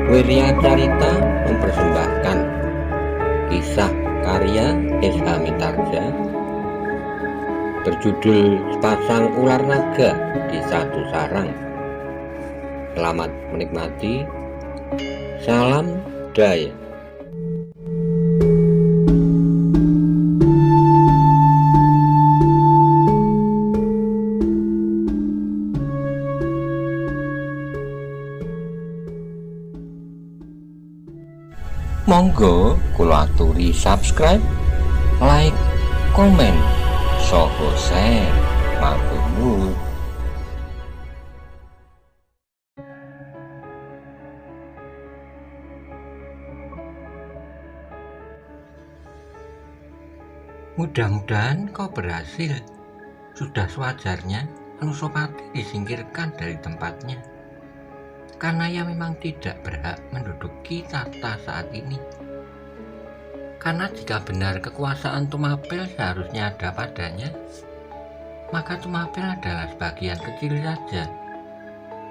Wirya Carita mempersembahkan kisah karya S.H. Mitarsya berjudul Sepasang Ular Naga di Satu Sarang. Selamat menikmati. Salam Daya. Monggo kula aturi subscribe, like, komen, saha share. Matur nuwun. Mudah-mudahan kau berhasil. Sudah sewajarnya Anusapati disingkirkan dari tempatnya, karena ia memang tidak berhak menduduki tahta saat ini. Karena jika benar kekuasaan Tumapel seharusnya ada padanya, maka Tumapel adalah sebagian kecil saja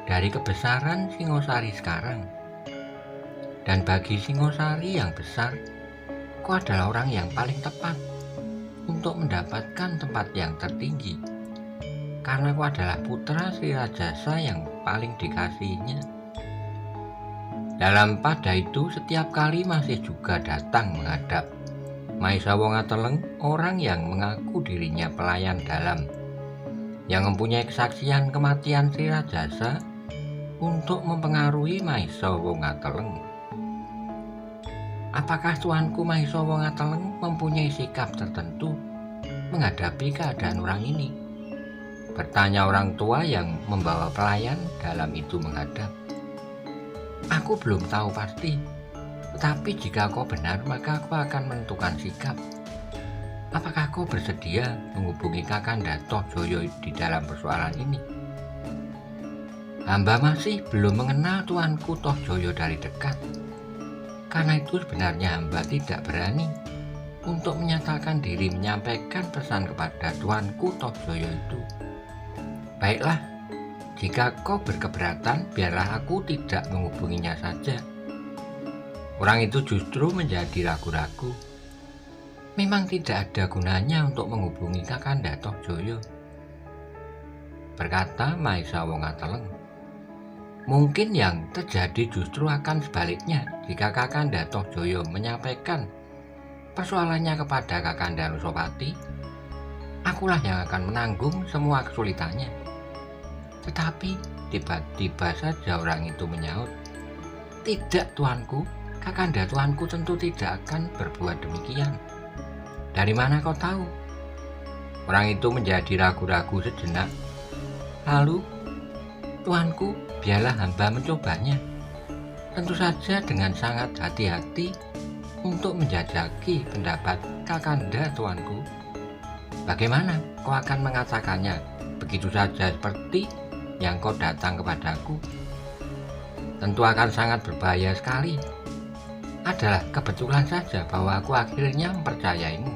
dari kebesaran Singosari sekarang. Dan bagi Singosari yang besar, kau adalah orang yang paling tepat untuk mendapatkan tempat yang tertinggi, karena kau adalah putra Sri Rajasa yang paling dikasihinya. Dalam pada itu setiap kali masih juga datang menghadap Maisa Wongateleng, orang yang mengaku dirinya pelayan dalam, yang mempunyai kesaksian kematian Sri Rajasa untuk mempengaruhi Maisa Wongateleng. Apakah tuanku Maisa Wongateleng mempunyai sikap tertentu menghadapi keadaan orang ini? Bertanya orang tua yang membawa pelayan dalam itu menghadap. Aku belum tahu pasti, tetapi jika kau benar maka aku akan menentukan sikap. Apakah kau bersedia menghubungi Kakanda Tohjoyo di dalam persoalan ini? Hamba masih belum mengenal tuanku Tohjoyo dari dekat. Karena itu sebenarnya hamba tidak berani untuk menyatakan diri menyampaikan pesan kepada tuanku Tohjoyo itu. Baiklah, jika kau berkeberatan, biarlah aku tidak menghubunginya saja. Orang itu justru menjadi ragu-ragu. Memang tidak ada gunanya untuk menghubungi Kakanda Tohjoyo, berkata Maisa Wongateleng. Mungkin yang terjadi justru akan sebaliknya jika Kakanda Tohjoyo menyampaikan persoalannya kepada Kakanda Anusapati. Akulah yang akan menanggung semua kesulitannya. Tetapi tiba-tiba saja orang itu menyaut, "Tidak tuanku, Kakanda tuanku tentu tidak akan berbuat demikian." "Dari mana kau tahu?" Orang itu menjadi ragu-ragu sejenak. Lalu, "Tuanku, biarlah hamba mencobanya. Tentu saja dengan sangat hati-hati untuk menjajaki pendapat Kakanda tuanku." "Bagaimana kau akan mengatakannya begitu saja seperti yang kau datang kepadaku?" "Tentu akan sangat berbahaya sekali. Adalah kebetulan saja bahwa aku akhirnya mempercayaimu.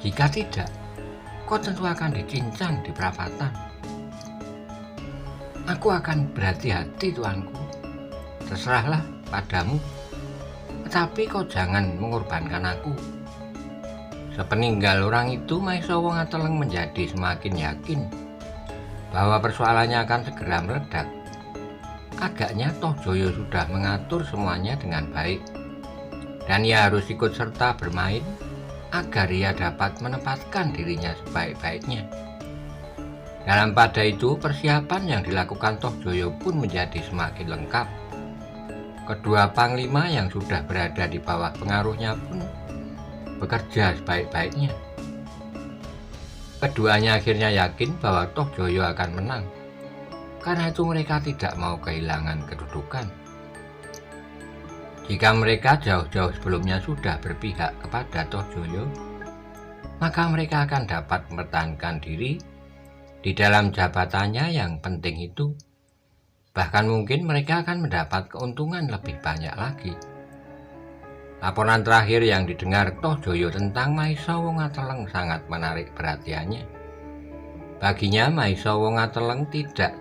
Jika tidak, kau tentu akan dicincang di perapatan." "Aku akan berhati-hati tuanku. Terserahlah padamu. Tetapi kau jangan mengorbankan aku." Sepeninggal orang itu, Maisa Wongateleng menjadi semakin yakin bahwa persoalannya akan segera meledak. Agaknya Tohjoyo sudah mengatur semuanya dengan baik, dan ia harus ikut serta bermain agar ia dapat menempatkan dirinya sebaik-baiknya. Dalam pada itu, persiapan yang dilakukan Tohjoyo pun menjadi semakin lengkap. Kedua panglima yang sudah berada di bawah pengaruhnya pun bekerja sebaik-baiknya. Keduanya akhirnya yakin bahwa Tohjoyo akan menang. Karena itu mereka tidak mau kehilangan kedudukan. Jika mereka jauh-jauh sebelumnya sudah berpihak kepada Tohjoyo, maka mereka akan dapat mempertahankan diri di dalam jabatannya yang penting itu. Bahkan mungkin mereka akan mendapat keuntungan lebih banyak lagi. Laporan terakhir yang didengar Tohjoyo tentang Maisa Wongateleng sangat menarik perhatiannya. Baginya Maisa Wongateleng tidak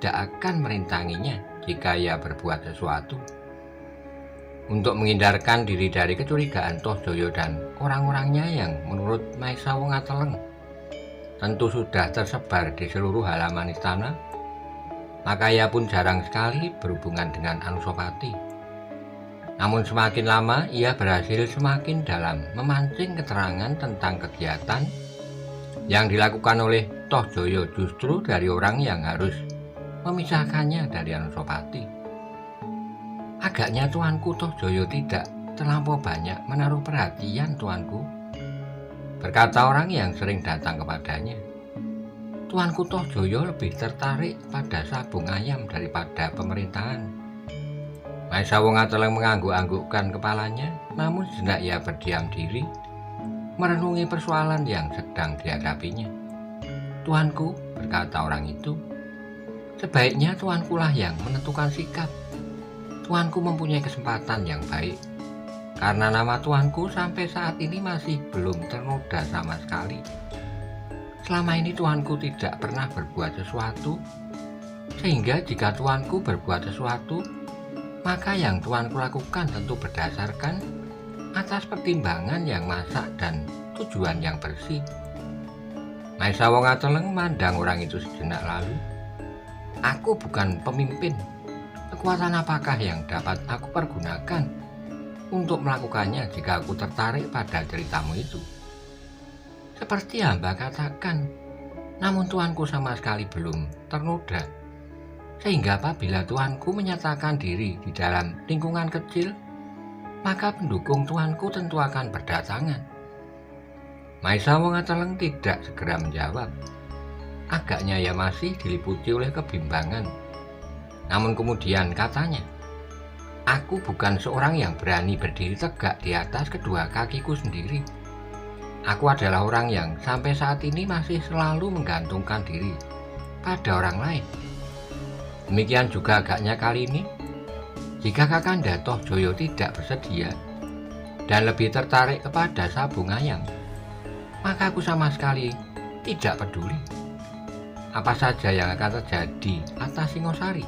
akan merintanginya jika ia berbuat sesuatu. Untuk menghindarkan diri dari kecurigaan Tohjoyo dan orang-orangnya yang menurut Maesa Wongateleng tentu sudah tersebar di seluruh halaman istana, maka ia pun jarang sekali berhubungan dengan Anusapati. Namun semakin lama ia berhasil semakin dalam memancing keterangan tentang kegiatan yang dilakukan oleh Tohjoyo justru dari orang yang harus memisahkannya dari Anusapati. Agaknya Tuanku Tohjoyo tidak terlampau banyak menaruh perhatian, Tuanku, berkata orang yang sering datang kepadanya. Tuanku Tohjoyo lebih tertarik pada sabung ayam daripada pemerintahan. Maesa Wongateleng mengangguk-anggukkan kepalanya, namun sejenak ia berdiam diri, merenungi persoalan yang sedang dihadapinya. Tuanku, berkata orang itu, sebaiknya Tuankulah yang menentukan sikap. Tuanku mempunyai kesempatan yang baik, karena nama Tuanku sampai saat ini masih belum ternoda sama sekali. Selama ini Tuanku tidak pernah berbuat sesuatu, sehingga jika Tuanku berbuat sesuatu, maka yang Tuanku lakukan tentu berdasarkan atas pertimbangan yang masak dan tujuan yang bersih. Maesa Wongateleng memandang orang itu sejenak lalu. Aku bukan pemimpin. Kekuatan apakah yang dapat aku pergunakan untuk melakukannya jika aku tertarik pada ceritamu itu? Seperti hamba katakan, namun Tuanku sama sekali belum ternoda, sehingga apabila Tuanku menyatakan diri di dalam lingkungan kecil, maka pendukung Tuanku tentu akan berdatangan. Maesa Wongateleng tidak segera menjawab. Agaknya ia masih diliputi oleh kebimbangan. Namun kemudian katanya, aku bukan seorang yang berani berdiri tegak di atas kedua kakiku sendiri. Aku adalah orang yang sampai saat ini masih selalu menggantungkan diri pada orang lain. Demikian juga agaknya kali ini, jika Kakanda Tohjoyo tidak bersedia dan lebih tertarik kepada sabung ayam, maka aku sama sekali tidak peduli apa saja yang akan terjadi atas Singosari.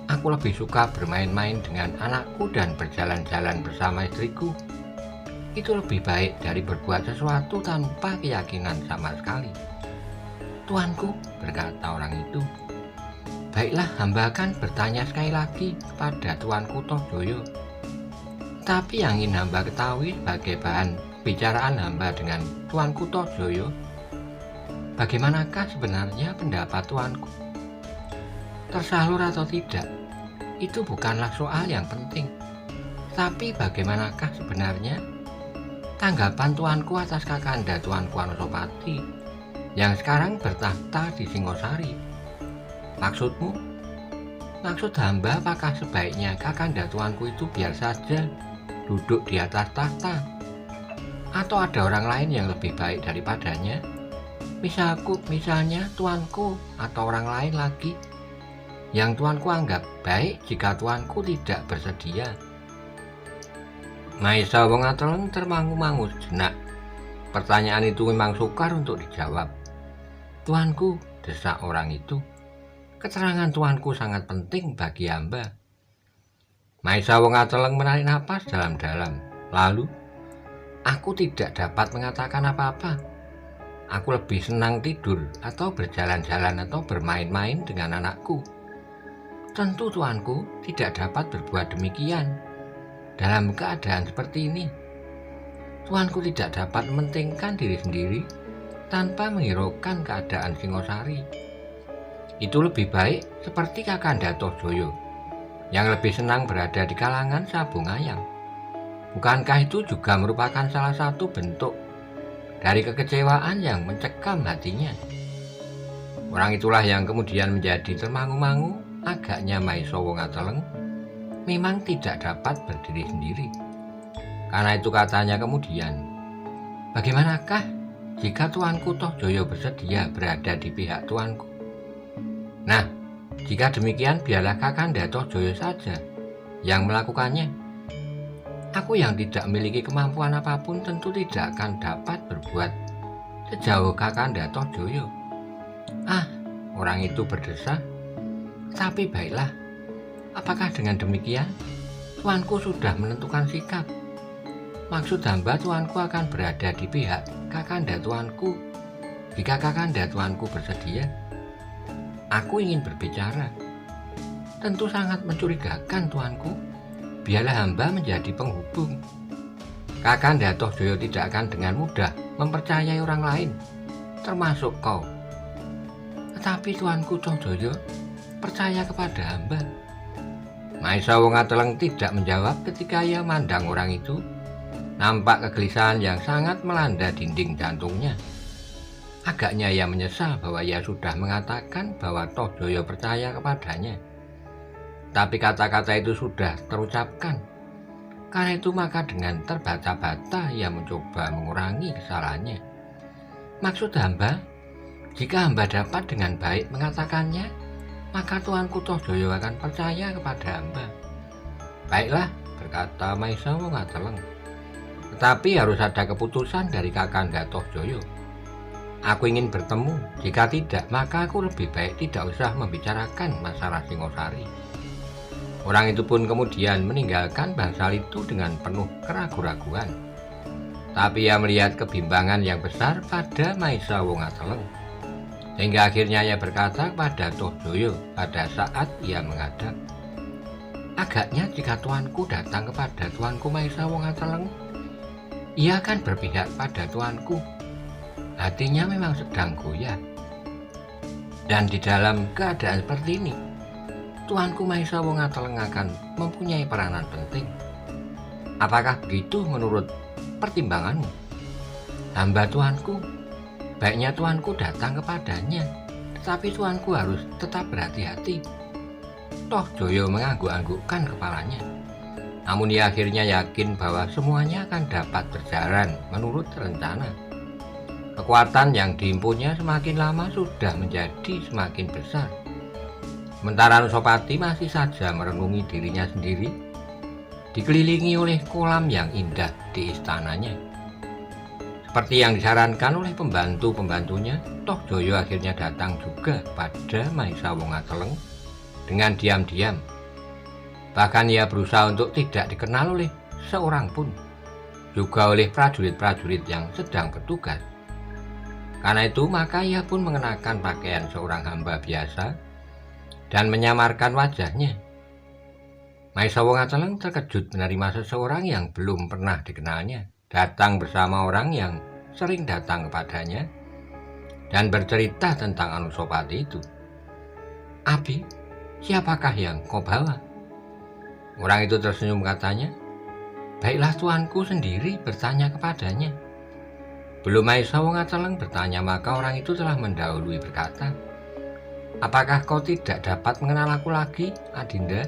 Aku lebih suka bermain-main dengan anakku dan berjalan-jalan bersama istriku. Itu lebih baik dari berbuat sesuatu tanpa keyakinan sama sekali. Tuanku, berkata orang itu, baiklah, hamba akan bertanya sekali lagi kepada Tuanku Tohjoyo. Tapi yang ingin hamba ketahui sebagai bahan bicaraan hamba dengan Tuanku Tohjoyo, bagaimanakah sebenarnya pendapat Tuanku? Tersalur atau tidak, itu bukanlah soal yang penting. Tapi bagaimanakah sebenarnya tanggapan Tuanku atas Kakanda Tuanku Anusapati yang sekarang bertahta di Singosari? Maksudmu? Maksud hamba apakah sebaiknya Kakanda Tuanku itu biar saja duduk di atas tahta? Atau ada orang lain yang lebih baik daripadanya? Misalnya Tuanku atau orang lain lagi yang Tuanku anggap baik jika Tuanku tidak bersedia. Maesa Wongateleng termangu-mangu sejenak. Pertanyaan itu memang sukar untuk dijawab. Tuanku, desak orang itu, keterangan Tuanku sangat penting bagi hamba. Maesa Wongateleng menarik napas dalam-dalam. Lalu, aku tidak dapat mengatakan apa-apa. Aku lebih senang tidur atau berjalan-jalan atau bermain-main dengan anakku. Tentu Tuanku tidak dapat berbuat demikian dalam keadaan seperti ini. Tuanku tidak dapat mementingkan diri sendiri tanpa menghiraukan keadaan Singosari. Itu lebih baik seperti Kakanda Tohjoyo yang lebih senang berada di kalangan sabung ayam. Bukankah itu juga merupakan salah satu bentuk dari kekecewaan yang mencekam hatinya? Orang itulah yang kemudian menjadi termangu-mangu. Agaknya Maesa Wongateleng memang tidak dapat berdiri sendiri. Karena itu katanya kemudian, bagaimanakah jika Tuanku Tohjoyo bersedia berada di pihak Tuanku? Nah, jika demikian biarlah Kakanda Tohjoyo saja yang melakukannya. Aku yang tidak memiliki kemampuan apapun tentu tidak akan dapat berbuat sejauh Kakanda Tohjoyo. Ah, orang itu berdesak. Tapi baiklah, apakah dengan demikian tuanku sudah menentukan sikap? Maksud hamba tuanku akan berada di pihak kakanda tuanku jika kakanda tuanku bersedia. Aku ingin berbicara. Tentu sangat mencurigakan tuanku. Biarlah hamba menjadi penghubung. Kakanda Tohjoyo tidak akan dengan mudah mempercayai orang lain, termasuk kau. Tetapi tuanku Tohjoyo percaya kepada hamba. Maisa Wongateleng tidak menjawab ketika ia mandang orang itu. Nampak kegelisahan yang sangat melanda dinding jantungnya. Agaknya ia menyesal bahwa ia sudah mengatakan bahwa Tohjoyo percaya kepadanya. Tapi kata-kata itu sudah terucapkan. Karena itu maka dengan terbata-bata ia mencoba mengurangi kesalahannya. Maksud hamba, jika hamba dapat dengan baik mengatakannya, maka tuanku Tohjoyo akan percaya kepada hamba. Baiklah, berkata Maisa Wongateleng. Tetapi harus ada keputusan dari kakanda Tohjoyo. Aku ingin bertemu. Jika tidak, maka aku lebih baik tidak usah membicarakan masalah Singosari. Orang itu pun kemudian meninggalkan bangsal itu dengan penuh keraguan-raguan. Tapi ia melihat kebimbangan yang besar pada Maisa Wongateleng. Hingga akhirnya ia berkata kepada Tohjoyo pada saat ia menghadap. Agaknya jika tuanku datang kepada tuanku Maisa Wongateleng, ia akan berpihak pada tuanku. Hatinya memang sedang goyah. Dan di dalam keadaan seperti ini, tuanku Maisa Wongateleng akan mempunyai peranan penting. Apakah begitu menurut pertimbanganmu? Hamba tuanku, baiknya tuanku datang kepadanya, tetapi tuanku harus tetap berhati-hati. Tohjoyo mengangguk-anggukkan kepalanya. Namun ia akhirnya yakin bahwa semuanya akan dapat berjalan menurut rencana. Kekuatan yang dihimpunnya semakin lama sudah menjadi semakin besar. Sementara Nusopati masih saja merenungi dirinya sendiri, dikelilingi oleh kolam yang indah di istananya. Seperti yang disarankan oleh pembantu-pembantunya, Tohjoyo akhirnya datang juga pada Maisa Wongateleng dengan diam-diam. Bahkan ia berusaha untuk tidak dikenal oleh seorang pun, juga oleh prajurit-prajurit yang sedang bertugas. Karena itu maka ia pun mengenakan pakaian seorang hamba biasa dan menyamarkan wajahnya. Maisa Wongateleng terkejut menerima seseorang yang belum pernah dikenalnya datang bersama orang yang sering datang kepadanya dan bercerita tentang Anusapati itu. Abi, siapakah yang kau bawa? Orang itu tersenyum katanya. Baiklah tuanku sendiri bertanya kepadanya. Belum Maisa Wongateleng bertanya maka orang itu telah mendahului berkata, apakah kau tidak dapat mengenal aku lagi, Adinda?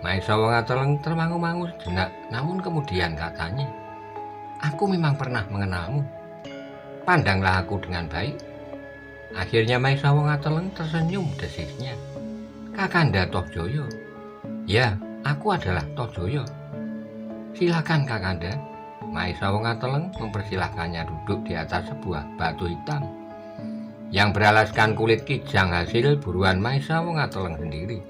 Maisa Wongateleng termangu-mangu sejenak, namun kemudian katanya, aku memang pernah mengenalmu. Pandanglah aku dengan baik. Akhirnya Maisa Wongateleng tersenyum desisnya. Kakanda Tohjoyo. Ya, aku adalah Tohjoyo. Silakan Kakanda. Maisa Wongateleng mempersilahkannya duduk di atas sebuah batu hitam yang beralaskan kulit kijang hasil buruan Maisa Wongateleng sendiri.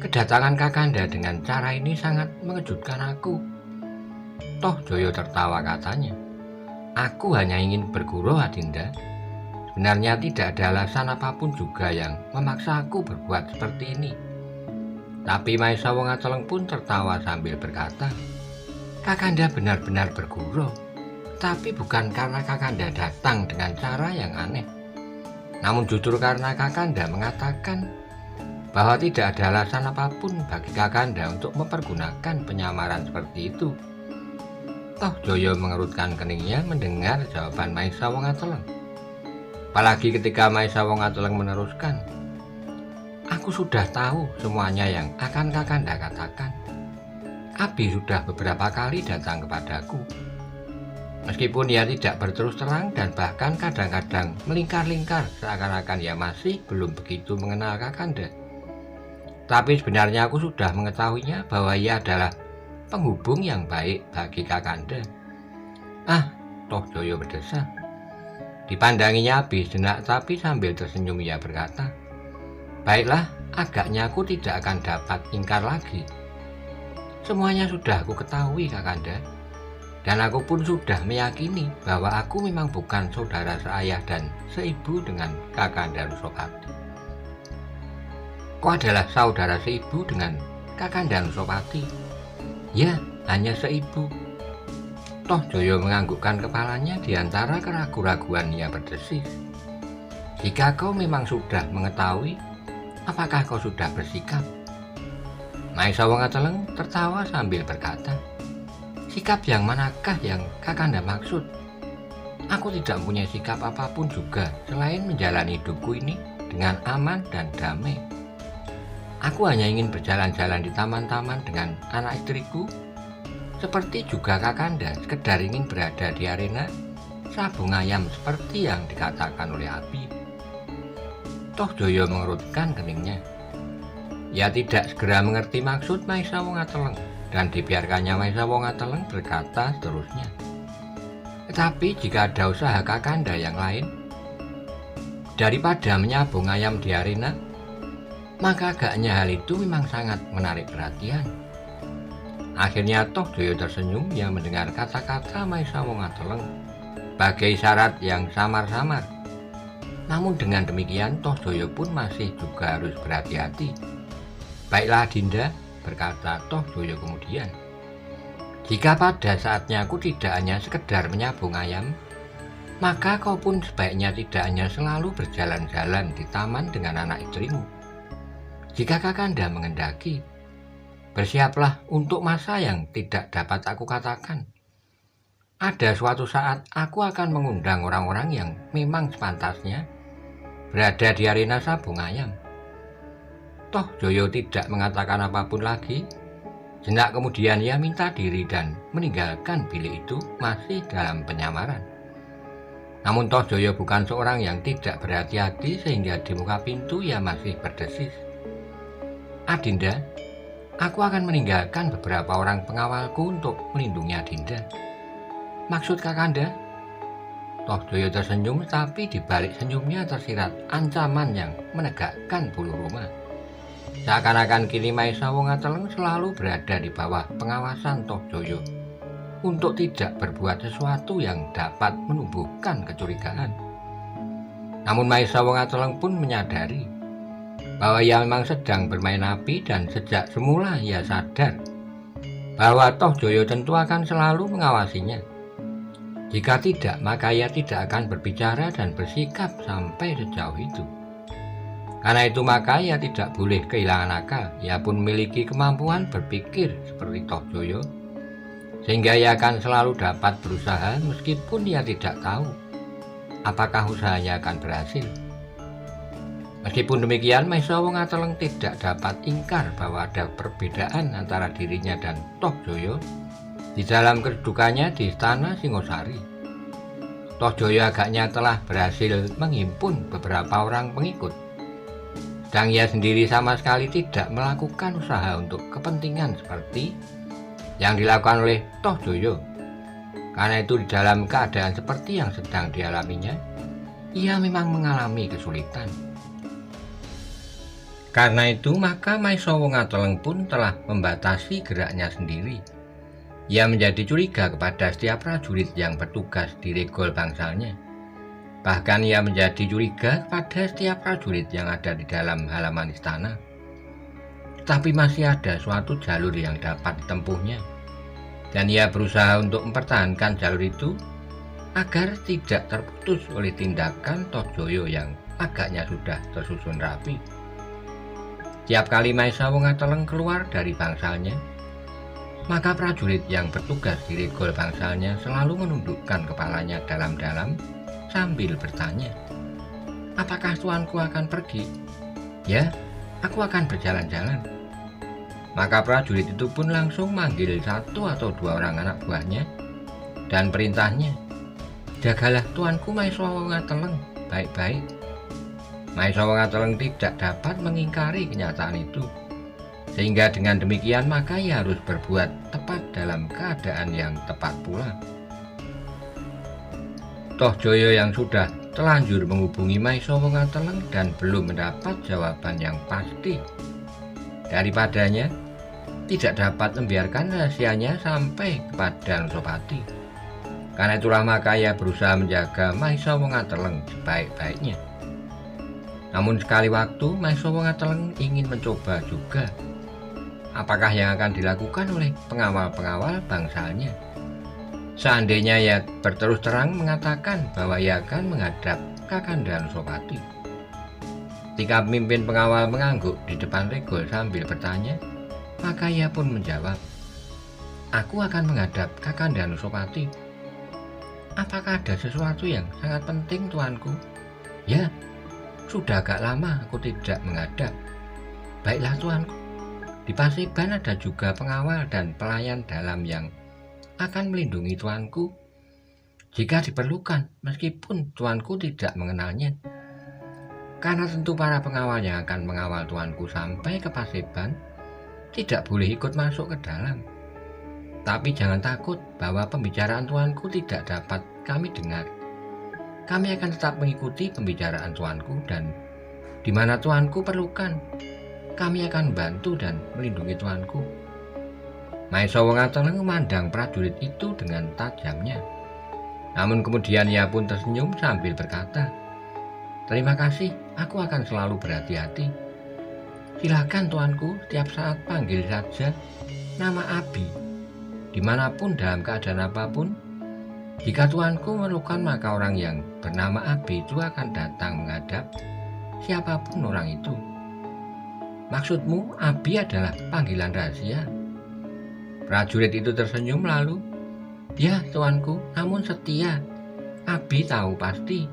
Kedatangan Kakanda dengan cara ini sangat mengejutkan aku. Tohjoyo tertawa katanya. Aku hanya ingin bergurau, Adinda. Sebenarnya tidak ada alasan apapun juga yang memaksa aku berbuat seperti ini. Tapi Maisa Wongateleng pun tertawa sambil berkata, Kakanda benar-benar bergurau, tapi bukan karena Kakanda datang dengan cara yang aneh. Namun justru karena Kakanda mengatakan bahwa tidak ada alasan apapun bagi Kakanda untuk mempergunakan penyamaran seperti itu. Tohjoyo mengerutkan keningnya mendengar jawaban Maisa Wongateleng. Apalagi ketika Maisa Wongateleng meneruskan, aku sudah tahu semuanya yang akan Kakanda katakan. Abi sudah beberapa kali datang kepadaku. Meskipun ia tidak berterus terang dan bahkan kadang-kadang melingkar-lingkar seakan-akan ia masih belum begitu mengenal Kakanda. Tapi sebenarnya aku sudah mengetahuinya bahwa ia adalah penghubung yang baik bagi Kakanda. Ah, Tohjoyo berdesah. Dipandanginya Abi sejenak tapi sambil tersenyum ia berkata, Baiklah, agaknya aku tidak akan dapat ingkar lagi. Semuanya sudah aku ketahui, Kakanda. Dan aku pun sudah meyakini bahwa aku memang bukan saudara seayah dan seibu dengan Kakanda Nusopati. Kau adalah saudara seibu dengan Kakanda Nusopati? Ya, hanya seibu. Toh Joyo menganggukkan kepalanya di antara keraguan-raguan yang berdesis. Jika kau memang sudah mengetahui, apakah kau sudah bersikap? Maisa Wongateleng tertawa sambil berkata, sikap yang manakah yang Kakanda maksud? Aku tidak punya sikap apapun juga selain menjalani hidupku ini dengan aman dan damai. Aku hanya ingin berjalan-jalan di taman-taman dengan anak istriku, seperti juga Kakanda sekedar ingin berada di arena sabung ayam seperti yang dikatakan oleh Abi. Toh Joyo mengerutkan keningnya. Ia tidak segera mengerti maksud Maisa Wongateleng dan dibiarkannya Maisa Wongateleng berkata seterusnya. Tetapi jika ada usaha Kakanda yang lain daripada menyabung ayam di arena, maka agaknya hal itu memang sangat menarik perhatian. Akhirnya Toh Joyo tersenyum yang mendengar kata-kata Maisa Wongateleng sebagai isyarat yang samar-samar. Namun dengan demikian Toh Joyo pun masih juga harus berhati-hati. Baiklah Dinda, berkata Toh Joyo kemudian. Jika pada saatnya aku tidak hanya sekedar menyabung ayam, maka kau pun sebaiknya tidak hanya selalu berjalan-jalan di taman dengan anak istrimu. Jika Kakanda mengendaki, bersiaplah untuk masa yang tidak dapat aku katakan. Ada suatu saat aku akan mengundang orang-orang yang memang sepantasnya berada di arena sabung ayam. Toh Joyo tidak mengatakan apapun lagi. Sejenak kemudian ia minta diri dan meninggalkan bilik itu masih dalam penyamaran. Namun Toh Joyo bukan seorang yang tidak berhati-hati sehingga di muka pintu ia masih berdesis. Adinda, aku akan meninggalkan beberapa orang pengawalku untuk melindungi Adinda. Maksud Kakanda? Toh Joyo tersenyum, tapi di balik senyumnya tersirat ancaman yang menegakkan bulu roma. Seakan-akan kini Maisa Wongateleng selalu berada di bawah pengawasan Toh Joyo untuk tidak berbuat sesuatu yang dapat menumbuhkan kecurigaan. Namun Maisa Wongateleng pun menyadari bahwa ia memang sedang bermain api dan sejak semula ia sadar bahwa Toh Joyo tentu akan selalu mengawasinya. Jika tidak, maka ia tidak akan berbicara dan bersikap sampai sejauh itu. Karena itu maka ia tidak boleh kehilangan akal. Ia pun memiliki kemampuan berpikir seperti Toh Joyo, sehingga ia akan selalu dapat berusaha meskipun ia tidak tahu apakah usahanya akan berhasil. Meskipun demikian, Maisa Wongateleng tidak dapat ingkar bahwa ada perbedaan antara dirinya dan Toh Joyo di dalam kedudukannya di istana Singosari. Toh Joyo agaknya telah berhasil menghimpun beberapa orang pengikut, sedang ia sendiri sama sekali tidak melakukan usaha untuk kepentingan seperti yang dilakukan oleh Toh Joyo. Karena itu di dalam keadaan seperti yang sedang dialaminya, ia memang mengalami kesulitan. Karena itu maka Maisa Wongateleng pun telah membatasi geraknya sendiri. Ia menjadi curiga kepada setiap prajurit yang bertugas di regol bangsalnya. Bahkan ia menjadi curiga kepada setiap prajurit yang ada di dalam halaman istana. Tetapi masih ada suatu jalur yang dapat ditempuhnya, dan ia berusaha untuk mempertahankan jalur itu agar tidak terputus oleh tindakan Toh Joyo yang agaknya sudah tersusun rapi. Tiap kali Maisa Wongateleng keluar dari bangsalnya, maka prajurit yang bertugas di regol bangsalnya selalu menundukkan kepalanya dalam-dalam sambil bertanya, apakah tuanku akan pergi? Ya, aku akan berjalan-jalan. Maka prajurit itu pun langsung manggil satu atau dua orang anak buahnya dan perintahnya, jagalah tuanku Maisa Wongateleng baik-baik. Maisa Wongateleng tidak dapat mengingkari kenyataan itu, sehingga dengan demikian maka ia harus berbuat tepat dalam keadaan yang tepat pula. Toh Joyo yang sudah telanjur menghubungi Maiso Wongateleng dan belum mendapat jawaban yang pasti daripadanya, tidak dapat membiarkan rahasianya sampai kepada Nusopati. Karena itulah maka ia berusaha menjaga Maiso Wongateleng sebaik-baiknya. Namun sekali waktu Maiso Wongateleng ingin mencoba juga apakah yang akan dilakukan oleh pengawal-pengawal bangsalnya. Seandainya ia berterus terang mengatakan bahwa ia akan menghadap Kakanda Nusopati. Ketika pemimpin pengawal mengangguk di depan Regol sambil bertanya, maka ia pun menjawab, "Aku akan menghadap Kakanda Nusopati." "Apakah ada sesuatu yang sangat penting, tuanku?" "Ya, sudah agak lama aku tidak menghadap." "Baiklah tuanku, di Paseban ada juga pengawal dan pelayan dalam yang akan melindungi tuanku jika diperlukan, meskipun tuanku tidak mengenalnya. Karena tentu para pengawal yang akan mengawal tuanku sampai ke Paseban tidak boleh ikut masuk ke dalam. Tapi jangan takut bahwa pembicaraan tuanku tidak dapat kami dengar. Kami akan tetap mengikuti pembicaraan tuanku dan di mana tuanku perlukan, kami akan membantu dan melindungi tuanku." Maiso Wongateleng memandang prajurit itu dengan tajamnya. Namun kemudian ia pun tersenyum sambil berkata, "Terima kasih, aku akan selalu berhati-hati. Silakan tuanku, setiap saat panggil saja nama Abi. Dimanapun dalam keadaan apapun, jika tuanku memerlukan maka orang yang bernama Abi itu akan datang menghadap siapapun orang itu." "Maksudmu Abi adalah panggilan rahasia?" Prajurit itu tersenyum lalu, "Ya tuanku, namun setia. Abi tahu pasti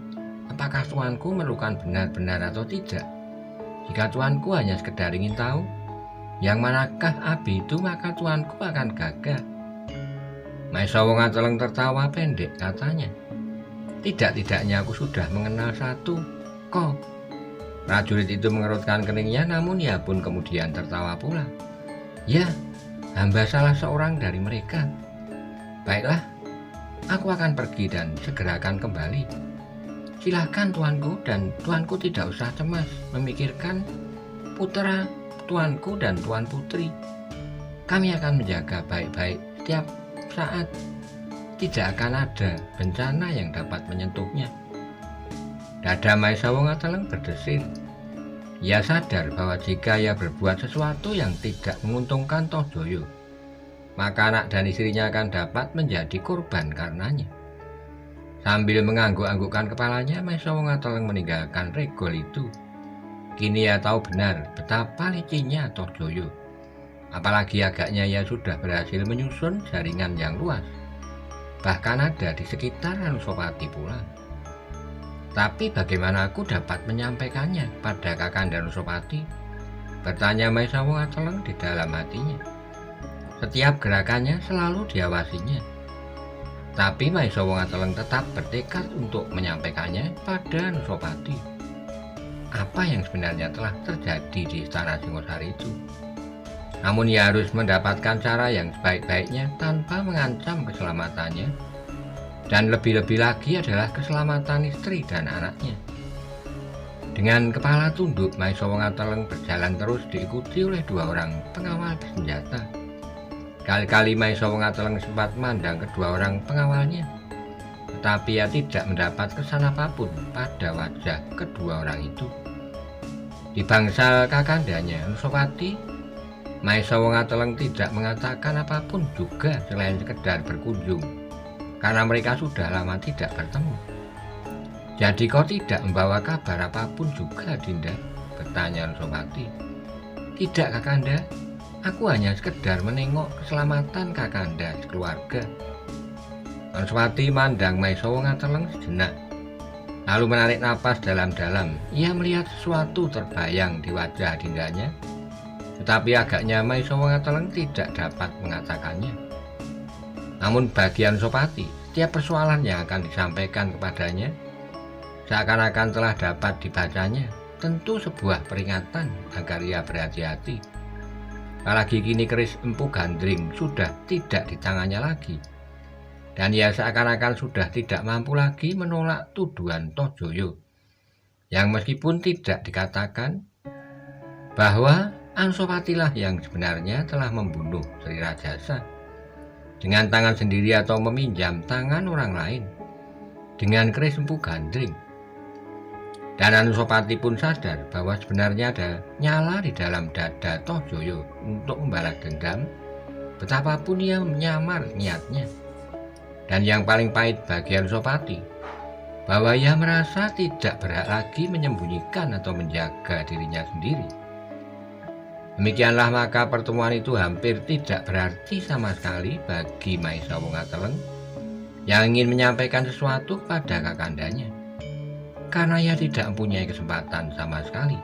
apakah tuanku memerlukan benar-benar atau tidak. Jika tuanku hanya sekedar ingin tahu yang manakah Abi itu, maka tuanku akan gagah." Maiso Wongateleng tertawa pendek katanya, "Tidak-tidaknya aku sudah mengenal satu kok." Prajurit itu mengerutkan keningnya, namun ia pun kemudian tertawa pula. "Ya, hamba salah seorang dari mereka. Baiklah, aku akan pergi dan segera akan kembali. Silahkan tuanku, dan tuanku tidak usah cemas memikirkan putra tuanku dan tuan putri. Kami akan menjaga baik-baik setiap saat. Tidak akan ada bencana yang dapat menyentuhnya." Dada Maiso Wongateleng berdesir. Ia sadar bahwa jika ia berbuat sesuatu yang tidak menguntungkan Tohjoyo, maka anak dan istrinya akan dapat menjadi korban karenanya. Sambil mengangguk-anggukkan kepalanya, Maiso Wongateleng meninggalkan Regol itu. Kini ia tahu benar betapa licinnya Tohjoyo. Apalagi agaknya ia sudah berhasil menyusun jaringan yang luas. Bahkan ada di sekitar Anusapati pula. "Tapi bagaimana aku dapat menyampaikannya pada Kakanda Nusopati?" bertanya Maiso Wongateleng di dalam hatinya. Setiap gerakannya selalu diawasinya. Tapi Maiso Wongateleng tetap bertekad untuk menyampaikannya pada Nusopati. Apa yang sebenarnya telah terjadi di Istana Singosari itu? Namun ia harus mendapatkan cara yang sebaik-baiknya tanpa mengancam keselamatannya. Dan lebih-lebih lagi adalah keselamatan istri dan anaknya. Dengan kepala tunduk, Maiso Wongateleng berjalan terus diikuti oleh 2 orang pengawal bersenjata. Kali-kali Maiso Wongateleng sempat memandang kedua orang pengawalnya, tetapi ia tidak mendapat kesan apapun pada wajah kedua orang itu. Di bangsal kakandanya Nusopati, Maiso Wongateleng tidak mengatakan apapun juga selain sekedar berkunjung, karena mereka sudah lama tidak bertemu. "Jadi kau tidak membawa kabar apapun juga, Dinda?" bertanya Nusopati. "Tidak, Kakanda. Aku hanya sekedar menengok keselamatan Kakanda sekeluarga." Nusopati mandang Maiso Wongateleng sejenak, lalu menarik napas dalam-dalam. Ia melihat sesuatu terbayang di wajah Dindanya, tetapi agaknya Maiso Wongateleng tidak dapat mengatakannya. Namun bagi Anusapati, setiap persoalan yang akan disampaikan kepadanya seakan-akan telah dapat dibacanya, tentu sebuah peringatan agar ia berhati-hati. Apalagi kini keris Empu Gandring sudah tidak di tangannya lagi. dan ia seakan-akan sudah tidak mampu lagi menolak tuduhan Tohjoyo, yang meskipun tidak dikatakan bahwa Anusapatilah yang sebenarnya telah membunuh Sri Rajasa dengan tangan sendiri atau meminjam tangan orang lain dengan keris empu gandring. Dan Anusapati pun sadar bahwa sebenarnya ada nyala di dalam dada Tohjoyo untuk membalas dendam, betapapun ia menyamar niatnya. Dan yang paling pahit bagi Anusapati, bahwa ia merasa tidak berhak lagi menyembunyikan atau menjaga dirinya sendiri. Demikianlah maka pertemuan itu hampir tidak berarti sama sekali bagi Maisa Wongateleng yang ingin menyampaikan sesuatu kepada kakandanya, karena ia tidak mempunyai kesempatan sama sekali.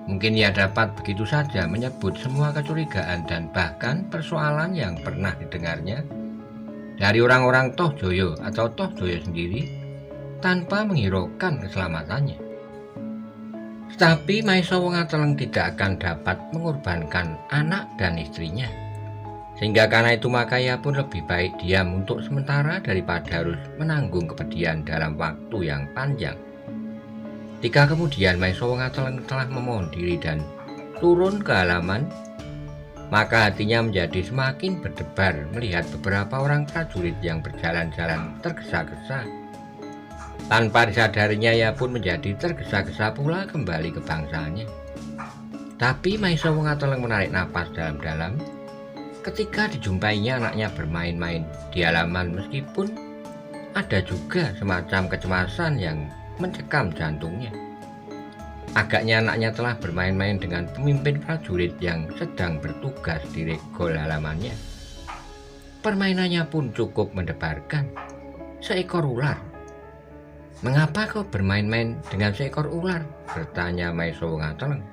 Mungkin ia dapat begitu saja menyebut semua kecurigaan dan bahkan persoalan yang pernah didengarnya dari orang-orang Tohjoyo atau Tohjoyo sendiri tanpa menghiraukan keselamatannya. Tetapi Maisa Wongateleng tidak akan dapat mengorbankan anak dan istrinya, sehingga karena itu maka ia pun lebih baik diam untuk sementara daripada harus menanggung kepedihan dalam waktu yang panjang. Ketika kemudian Maisa Wongateleng telah memohon diri dan turun ke halaman, maka hatinya menjadi semakin berdebar melihat beberapa orang prajurit yang berjalan-jalan tergesa-gesa. Tanpa disadarinya ia pun menjadi tergesa-gesa pula kembali ke bangsanya. Tapi Maisa Wongateleng menarik napas dalam-dalam ketika dijumpainya anaknya bermain-main di halaman, meskipun ada juga semacam kecemasan yang mencekam jantungnya. Agaknya anaknya telah bermain-main dengan pemimpin prajurit yang sedang bertugas di regol halamannya. Permainannya pun cukup mendebarkan. Seekor ular. "Mengapa kau bermain-main dengan seekor ular?" bertanya Maisa Wongateleng.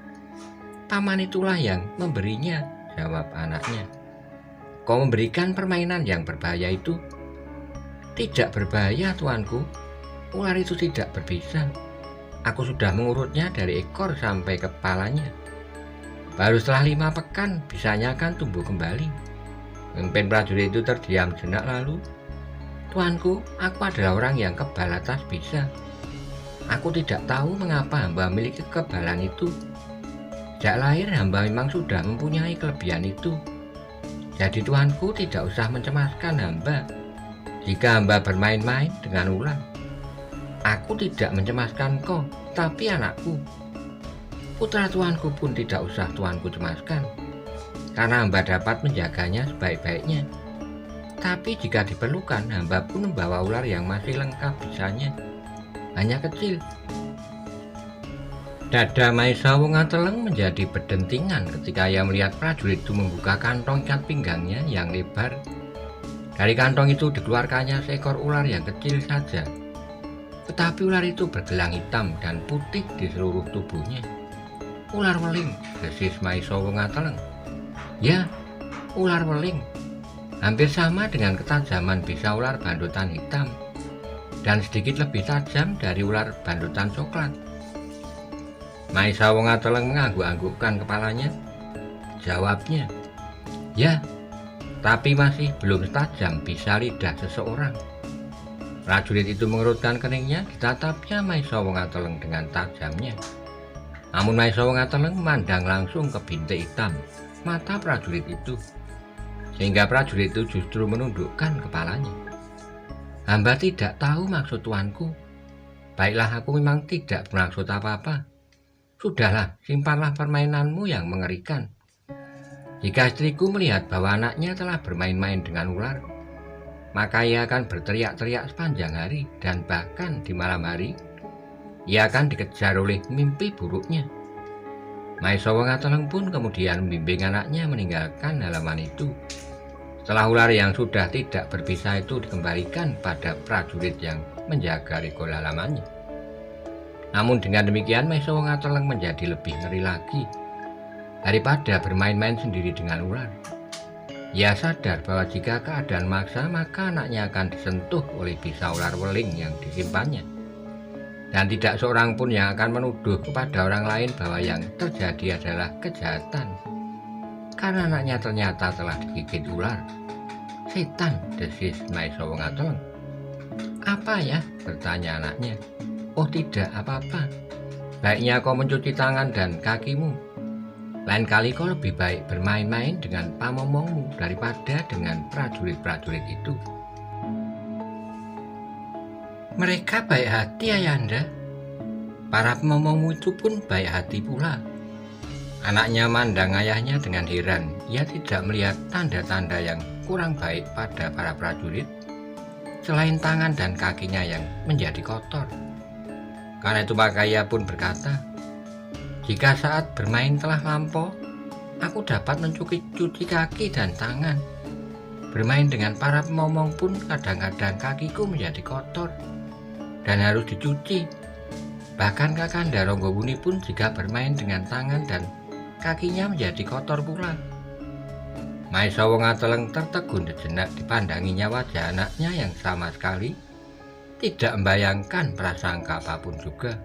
"Paman itulah yang memberinya," jawab anaknya. "Kau memberikan permainan yang berbahaya itu?" "Tidak berbahaya, tuanku. Ular itu tidak berbisa. Aku sudah mengurutnya dari ekor sampai kepalanya. Baru setelah 5 pekan bisanya akan tumbuh kembali." Pemimpin prajurit itu terdiam jenak lalu, "Tuanku, aku adalah orang yang kebal atas bisa. Aku tidak tahu mengapa hamba memiliki kekebalan itu. Sejak lahir hamba memang sudah mempunyai kelebihan itu. Jadi tuanku tidak usah mencemaskan hamba jika hamba bermain-main dengan ular. Aku tidak mencemaskan kau, tapi anakku. Putra tuanku pun tidak usah tuanku cemaskan, karena hamba dapat menjaganya sebaik-baiknya. Tapi jika diperlukan, hamba pun membawa ular yang masih lengkap bisanya, hanya kecil." Dada Maisa Wongateleng menjadi berdentingan ketika ia melihat prajurit itu membuka kantong ikat pinggangnya yang lebar. Dari kantong itu dikeluarkannya seekor ular yang kecil saja. Tetapi ular itu bergelang hitam dan putih di seluruh tubuhnya. "Ular weling," desis Maisa Wongateleng. "Ya, ular weling. Hampir sama dengan ketajaman bisa ular bandotan hitam, dan sedikit lebih tajam dari ular bandotan coklat." Maisa Wongateleng mengangguk-anggukkan kepalanya. Jawabnya, "Ya, tapi masih belum setajam bisa lidah seseorang." Prajurit itu mengerutkan keningnya, ditatapnya Maisa Wongateleng dengan tajamnya. Namun Maisa Wongateleng memandang langsung ke bintik hitam mata prajurit itu, sehingga prajurit itu justru menundukkan kepalanya. "Hamba tidak tahu maksud tuanku. Baiklah, aku memang tidak bermaksud apa-apa. Sudahlah, simpanlah permainanmu yang mengerikan. Jika istriku melihat bahwa anaknya telah bermain-main dengan ular, maka ia akan berteriak-teriak sepanjang hari, dan bahkan di malam hari ia akan dikejar oleh mimpi buruknya." Maisa Wongateleng pun kemudian membimbing anaknya meninggalkan halaman itu. Setelah ular yang sudah tidak berbisa itu dikembalikan pada prajurit yang menjaga regol halamannya. Namun dengan demikian Maisa Wongateleng menjadi lebih ngeri lagi daripada bermain-main sendiri dengan ular. Ia sadar bahwa jika keadaan maksa, maka anaknya akan disentuh oleh bisa ular weling yang disimpannya. Dan tidak seorang pun yang akan menuduh kepada orang lain bahwa yang terjadi adalah kejahatan, karena anaknya ternyata telah digigit ular. Setan, desis Maiso Wongateleng. Apa ya? Bertanya anaknya. Oh tidak apa-apa. Baiknya kau mencuci tangan dan kakimu. Lain kali kau lebih baik bermain-main dengan pamomongmu daripada dengan prajurit-prajurit itu. Mereka baik hati, Ayahanda. Para pemomongmu itu pun baik hati pula. Anaknya mandang ayahnya dengan heran. Ia tidak melihat tanda-tanda yang kurang baik pada para prajurit, selain tangan dan kakinya yang menjadi kotor. Karena itu maka ia pun berkata, jika saat bermain telah lampau, aku dapat mencuci kaki dan tangan. Bermain dengan para pemomong pun kadang-kadang kakiku menjadi kotor dan harus dicuci. Bahkan Kakanda Ronggowuni pun jika bermain dengan tangan dan kakinya menjadi kotor pula. Maiso Wongateleng tertegun sejenak dipandanginya wajah anaknya yang sama sekali tidak membayangkan prasangka apapun juga.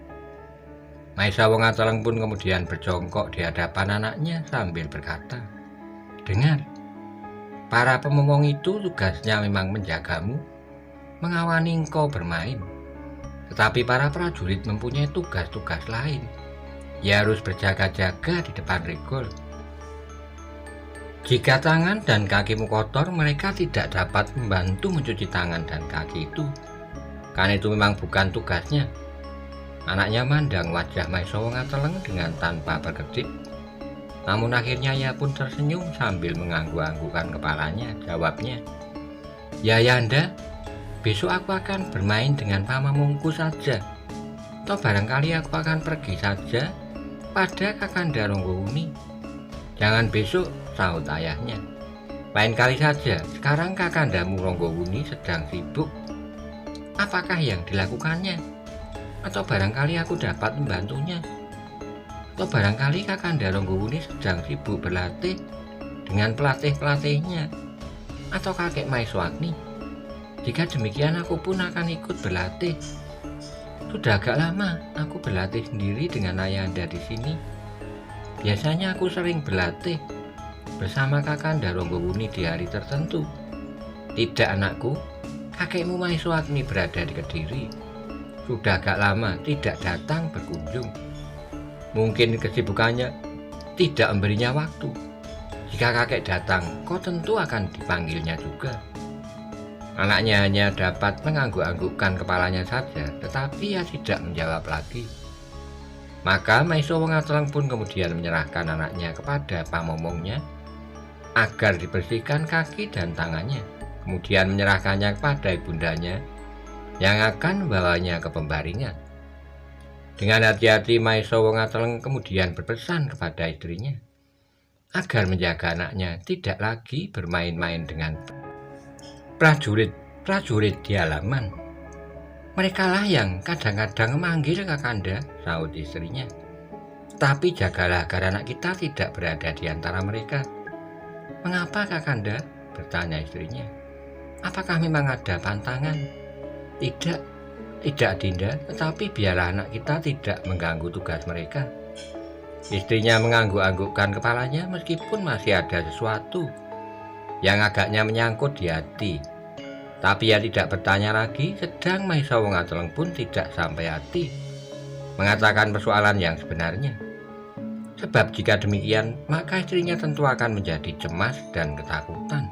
Maiso Wongateleng pun kemudian berjongkok di hadapan anaknya sambil berkata, dengar, para pemomong itu tugasnya memang menjagamu, mengawani engkau bermain. Tetapi para prajurit mempunyai tugas-tugas lain. Ia harus berjaga-jaga di depan regol. Jika tangan dan kakimu kotor, mereka tidak dapat membantu mencuci tangan dan kaki itu. Karena itu memang bukan tugasnya. Anaknya mandang wajah Maiso Wongateleng dengan tanpa berkedip. Namun akhirnya ia pun tersenyum sambil mengangguk-anggukkan kepalanya. Jawabnya, ya Ayahanda, besok aku akan bermain dengan pamomongku saja. Atau barangkali aku akan pergi saja pada Kakanda Ronggowuni. Jangan besok, sahut ayahnya. Lain kali saja, sekarang Kakandamu Ronggowuni sedang sibuk. Apakah yang dilakukannya? Atau barangkali aku dapat membantunya. Atau barangkali Kakanda Ronggowuni sedang sibuk berlatih dengan pelatih-pelatihnya. Atau kakek Maiswagni. Jika demikian aku pun akan ikut berlatih. Sudah agak lama aku berlatih sendiri dengan Ayahanda di sini. Biasanya aku sering berlatih bersama Kakanda Ronggowuni di hari tertentu. Tidak anakku, kakekmu Maiswagni berada di Kediri. Sudah agak lama tidak datang berkunjung. Mungkin kesibukannya tidak memberinya waktu. Jika kakek datang, kau tentu akan dipanggilnya juga. Anaknya hanya dapat mengangguk-anggukkan kepalanya saja, tetapi ia tidak menjawab lagi. Maka Maiso Wongateleng pun kemudian menyerahkan anaknya kepada pamomongnya agar dibersihkan kaki dan tangannya, kemudian menyerahkannya kepada ibundanya yang akan membawanya ke pembaringan. Dengan hati-hati Maiso Wongateleng kemudian berpesan kepada istrinya agar menjaga anaknya tidak lagi bermain-main dengan prajurit di halaman. Merekalah yang kadang-kadang memanggil Kakanda, sahut istrinya. Tapi jagalah agar anak kita tidak berada di antara mereka. Mengapa Kakanda? Bertanya istrinya. Apakah memang ada pantangan? Tidak Dinda, tetapi biarlah anak kita tidak mengganggu tugas mereka. Istrinya mengangguk-anggukkan kepalanya meskipun masih ada sesuatu yang agaknya menyangkut di hati. Tapi ia tidak bertanya lagi, sedang Maiso Wongateleng pun tidak sampai hati mengatakan persoalan yang sebenarnya. Sebab jika demikian, maka istrinya tentu akan menjadi cemas dan ketakutan.